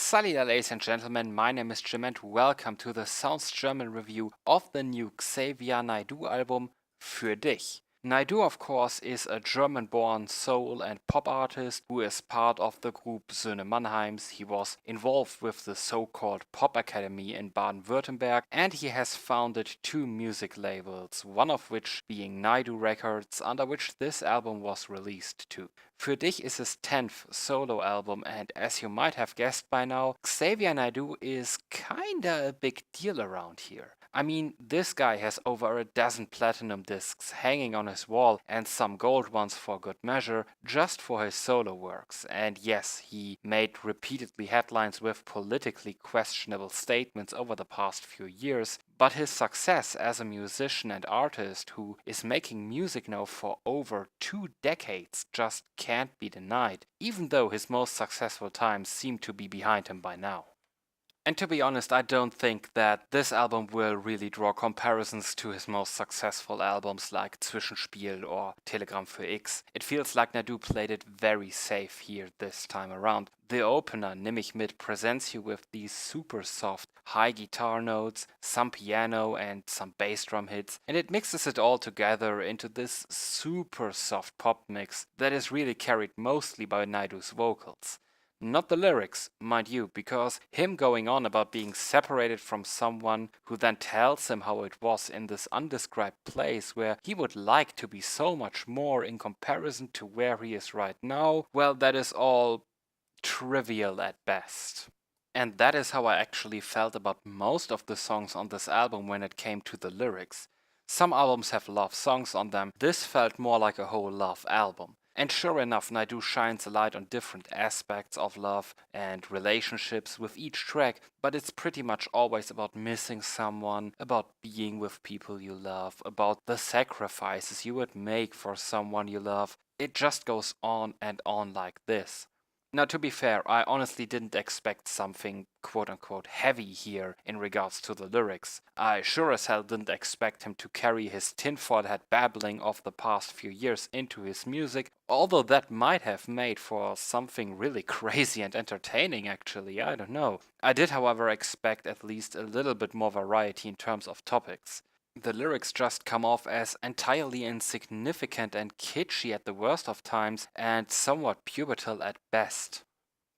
Salila, ladies and gentlemen, my name is Jim and welcome to the Sounds German review of the new Xavier Naidoo album Für dich. Naidoo, of course, is a German-born soul and pop artist who is part of the group Söhne Mannheims. He was involved with the so-called Pop Academy in Baden-Württemberg, and he has founded two music labels, one of which being Naidoo Records, under which this album was released too. Für dich is his 10th solo album, and as you might have guessed by now, Xavier Naidoo is kinda a big deal around here. I mean, this guy has over a dozen platinum discs hanging on his wall and some gold ones for good measure, just for his solo works. And yes, he made repeatedly headlines with politically questionable statements over the past few years, but his success as a musician and artist who is making music now for over 2 decades just can't be denied, even though his most successful times seem to be behind him by now. And to be honest, I don't think that this album will really draw comparisons to his most successful albums like Zwischenspiel or Telegramm für X. It feels like Naidoo played it very safe here this time around. The opener, Nimm mich mit, presents you with these super soft, high guitar notes, some piano and some bass drum hits, and it mixes it all together into this super soft pop mix that is really carried mostly by Naidoo's vocals. Not the lyrics, mind you, because him going on about being separated from someone who then tells him how it was in this undescribed place where he would like to be so much more in comparison to where he is right now, well, that is all trivial at best. And that is how I actually felt about most of the songs on this album when it came to the lyrics. Some albums have love songs on them, this felt more like a whole love album. And sure enough, Naidoo shines a light on different aspects of love and relationships with each track, but it's pretty much always about missing someone, about being with people you love, about the sacrifices you would make for someone you love. It just goes on and on like this. Now, to be fair, I honestly didn't expect something quote-unquote heavy here in regards to the lyrics. I sure as hell didn't expect him to carry his tinfoil hat babbling of the past few years into his music, although that might have made for something really crazy and entertaining actually, I don't know. I did, however, expect at least a little bit more variety in terms of topics. The lyrics just come off as entirely insignificant and kitschy at the worst of times and somewhat pubertal at best.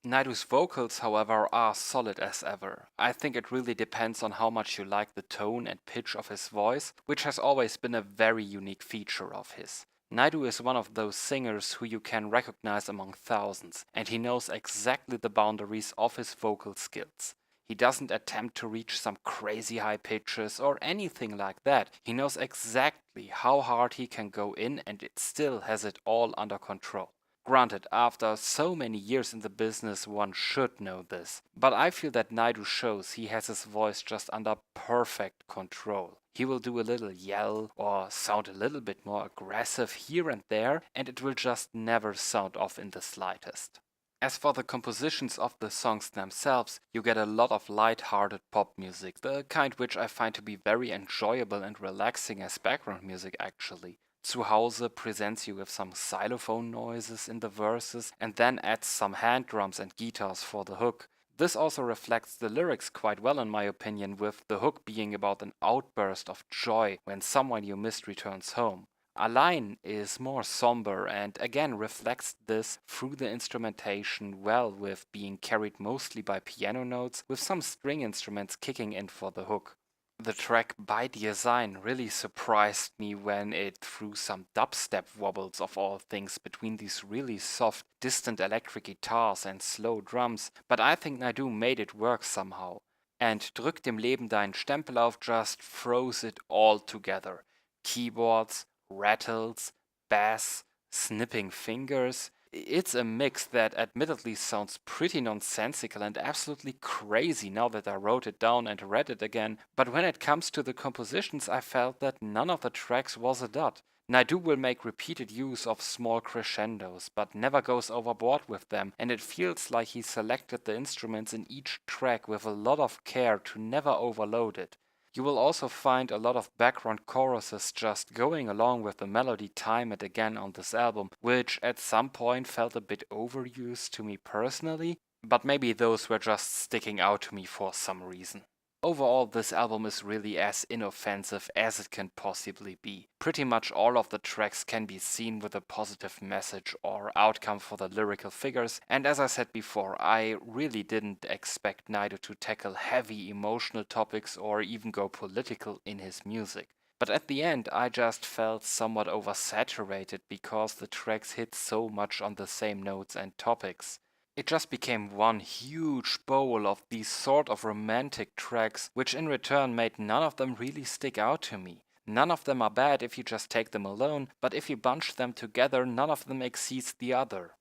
Naidoo's vocals, however, are solid as ever. I think it really depends on how much you like the tone and pitch of his voice, which has always been a very unique feature of his. Naidoo is one of those singers who you can recognize among thousands, and he knows exactly the boundaries of his vocal skills. He doesn't attempt to reach some crazy high pitches or anything like that. He knows exactly how hard he can go in and it still has it all under control. Granted, after so many years in the business, one should know this. But I feel that Naidoo shows he has his voice just under perfect control. He will do a little yell or sound a little bit more aggressive here and there, and it will just never sound off in the slightest. As for the compositions of the songs themselves, you get a lot of light-hearted pop music, the kind which I find to be very enjoyable and relaxing as background music actually. Zuhause presents you with some xylophone noises in the verses and then adds some hand drums and guitars for the hook. This also reflects the lyrics quite well in my opinion, with the hook being about an outburst of joy when someone you missed returns home. A line is more somber and again reflects this through the instrumentation well, with being carried mostly by piano notes with some string instruments kicking in for the hook. The track By Design really surprised me when it threw some dubstep wobbles of all things between these really soft, distant electric guitars and slow drums, but I think Naidoo made it work somehow. And Drück dem Leben deinen Stempel auf just throws it all together. Keyboards, rattles, bass, snipping fingers. It's a mix that admittedly sounds pretty nonsensical and absolutely crazy now that I wrote it down and read it again, but when it comes to the compositions I felt that none of the tracks was a dud. Naidoo will make repeated use of small crescendos, but never goes overboard with them, and it feels like he selected the instruments in each track with a lot of care to never overload it. You will also find a lot of background choruses just going along with the melody time and again on this album, which at some point felt a bit overused to me personally. but maybe those were just sticking out to me for some reason. Overall, this album is really as inoffensive as it can possibly be. Pretty much all of the tracks can be seen with a positive message or outcome for the lyrical figures, and as I said before, I really didn't expect Naidoo to tackle heavy emotional topics or even go political in his music. But at the end, I just felt somewhat oversaturated because the tracks hit so much on the same notes and topics. It just became one huge bowl of these sort of romantic tracks, which in return made none of them really stick out to me. None of them are bad if you just take them alone, but if you bunch them together, none of them exceeds the other.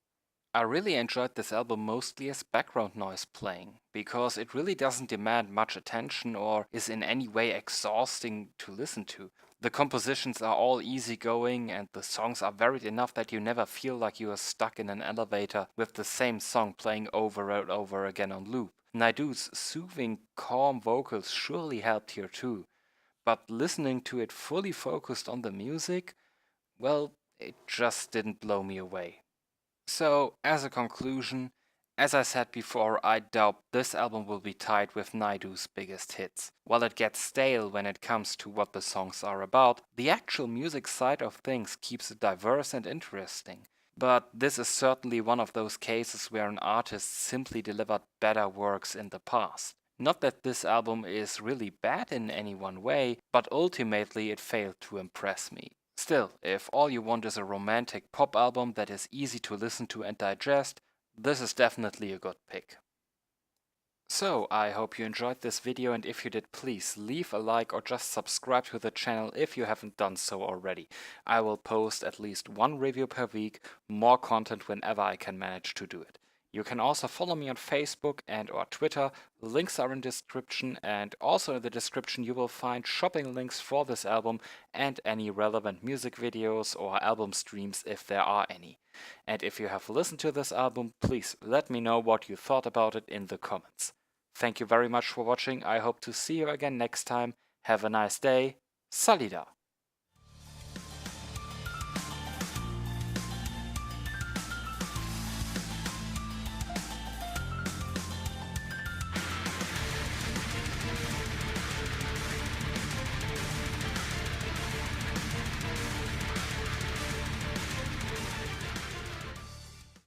I really enjoyed this album mostly as background noise playing, because it really doesn't demand much attention or is in any way exhausting to listen to. The compositions are all easygoing and the songs are varied enough that you never feel like you are stuck in an elevator with the same song playing over and over again on loop. Naidoo's soothing, calm vocals surely helped here too, but listening to it fully focused on the music, well, it just didn't blow me away. So, as a conclusion, as I said before, I doubt this album will be tied with Naidoo's biggest hits. While it gets stale when it comes to what the songs are about, the actual music side of things keeps it diverse and interesting. But this is certainly one of those cases where an artist simply delivered better works in the past. Not that this album is really bad in any one way, but ultimately it failed to impress me. Still, if all you want is a romantic pop album that is easy to listen to and digest, this is definitely a good pick. So, I hope you enjoyed this video, and if you did, please leave a like or just subscribe to the channel if you haven't done so already. I will post at least one review per week, more content whenever I can manage to do it. You can also follow me on Facebook and or Twitter, links are in description, and also in the description you will find shopping links for this album and any relevant music videos or album streams if there are any. And if you have listened to this album, please let me know what you thought about it in the comments. Thank you very much for watching. I hope to see you again next time. Have a nice day. Salida.